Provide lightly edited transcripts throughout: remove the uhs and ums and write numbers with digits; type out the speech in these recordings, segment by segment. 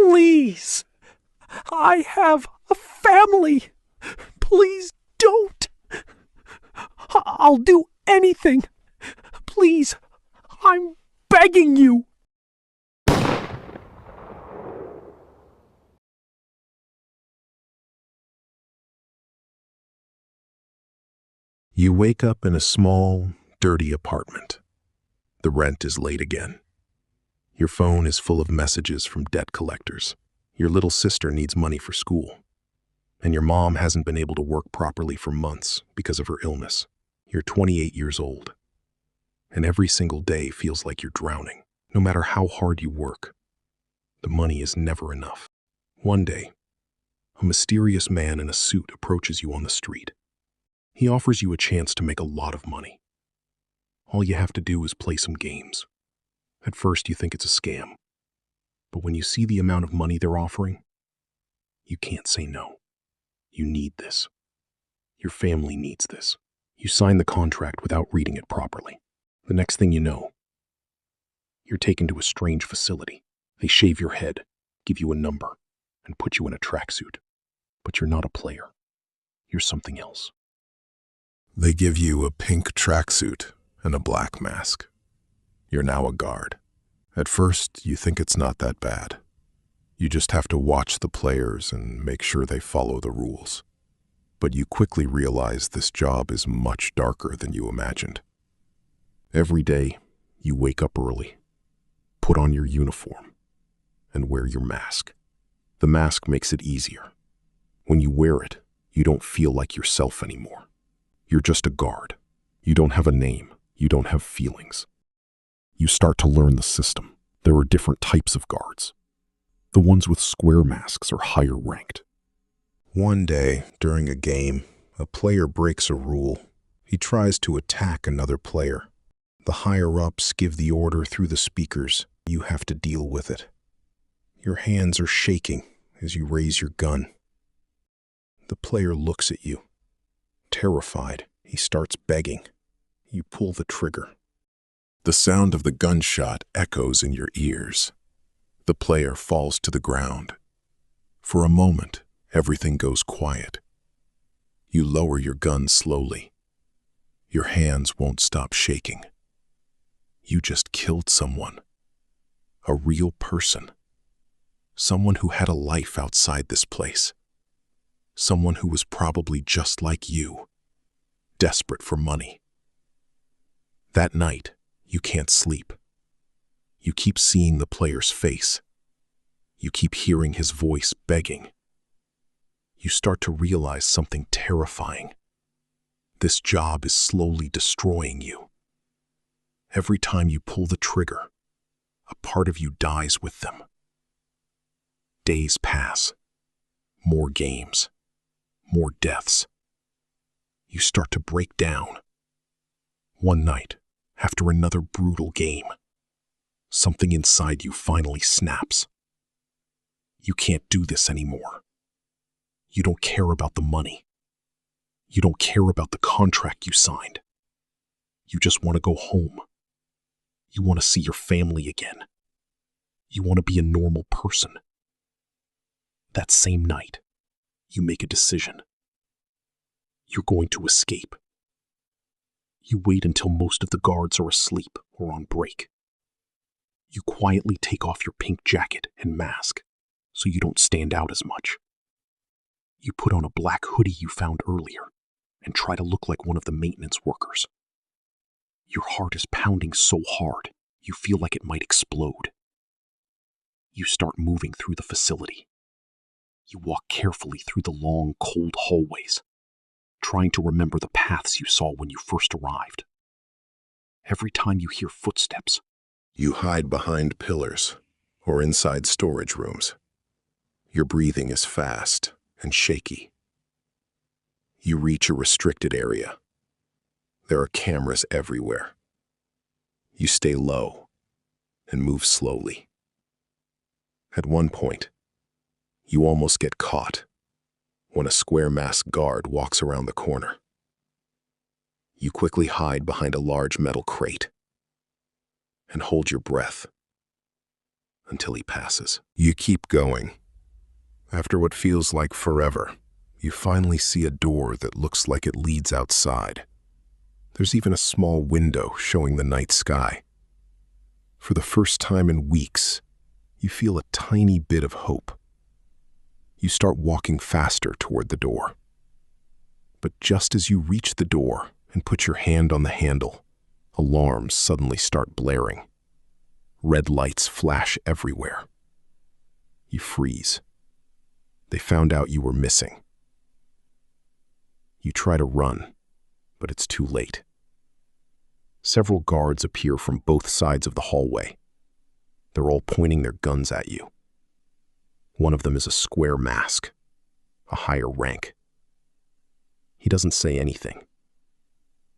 Please. I have a family. Please don't. I'll do anything. Please. I'm begging you. You wake up in a small, dirty apartment. The rent is late again. Your phone is full of messages from debt collectors. Your little sister needs money for school. And your mom hasn't been able to work properly for months because of her illness. You're 28 years old. And every single day feels like you're drowning. No matter how hard you work, the money is never enough. One day, a mysterious man in a suit approaches you on the street. He offers you a chance to make a lot of money. All you have to do is play some games. At first, you think it's a scam. But when you see the amount of money they're offering, you can't say no. You need this. Your family needs this. You sign the contract without reading it properly. The next thing you know, you're taken to a strange facility. They shave your head, give you a number, and put you in a tracksuit. But you're not a player. You're something else. They give you a pink tracksuit and a black mask. You're now a guard. At first, you think it's not that bad. You just have to watch the players and make sure they follow the rules. But you quickly realize this job is much darker than you imagined. Every day, you wake up early, put on your uniform, and wear your mask. The mask makes it easier. When you wear it, you don't feel like yourself anymore. You're just a guard. You don't have a name. You don't have feelings. You start to learn the system. There are different types of guards. The ones with square masks are higher ranked. One day, during a game, a player breaks a rule. He tries to attack another player. The higher-ups give the order through the speakers. You have to deal with it. Your hands are shaking as you raise your gun. The player looks at you. Terrified, he starts begging. You pull the trigger. The sound of the gunshot echoes in your ears. The player falls to the ground. For a moment, everything goes quiet. You lower your gun slowly. Your hands won't stop shaking. You just killed someone. A real person. Someone who had a life outside this place. Someone who was probably just like you, desperate for money. That night, you can't sleep. You keep seeing the player's face. You keep hearing his voice begging. You start to realize something terrifying. This job is slowly destroying you. Every time you pull the trigger, a part of you dies with them. Days pass. More games. More deaths. You start to break down. One night, after another brutal game, something inside you finally snaps. You can't do this anymore. You don't care about the money. You don't care about the contract you signed. You just want to go home. You want to see your family again. You want to be a normal person. That same night, you make a decision. You're going to escape. You wait until most of the guards are asleep or on break. You quietly take off your pink jacket and mask so you don't stand out as much. You put on a black hoodie you found earlier and try to look like one of the maintenance workers. Your heart is pounding so hard you feel like it might explode. You start moving through the facility. You walk carefully through the long, cold hallways, trying to remember the paths you saw when you first arrived. Every time you hear footsteps, you hide behind pillars or inside storage rooms. Your breathing is fast and shaky. You reach a restricted area. There are cameras everywhere. You stay low and move slowly. At one point, you almost get caught when a square-masked guard walks around the corner. You quickly hide behind a large metal crate and hold your breath. until he passes. You keep going. After what feels like forever, you finally see a door that looks like it leads outside. There's even a small window showing the night sky. For the first time in weeks, you feel a tiny bit of hope. You start walking faster toward the door. But just as you reach the door and put your hand on the handle, alarms suddenly start blaring. Red lights flash everywhere. You freeze. They found out you were missing. You try to run, but it's too late. Several guards appear from both sides of the hallway. They're all pointing their guns at you. One of them is a square mask, a higher rank. He doesn't say anything.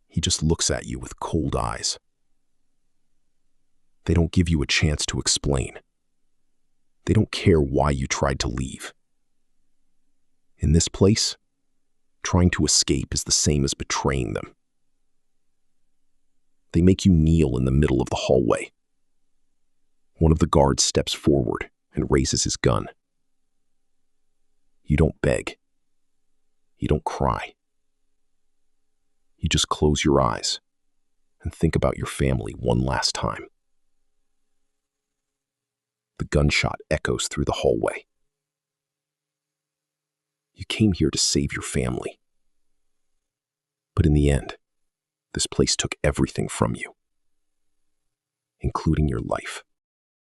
He just looks at you with cold eyes. They don't give you a chance to explain. They don't care why you tried to leave. In this place, trying to escape is the same as betraying them. They make you kneel in the middle of the hallway. One of the guards steps forward and raises his gun. You don't beg. You don't cry. You just close your eyes and think about your family one last time. The gunshot echoes through the hallway. You came here to save your family. But in the end, this place took everything from you, including your life.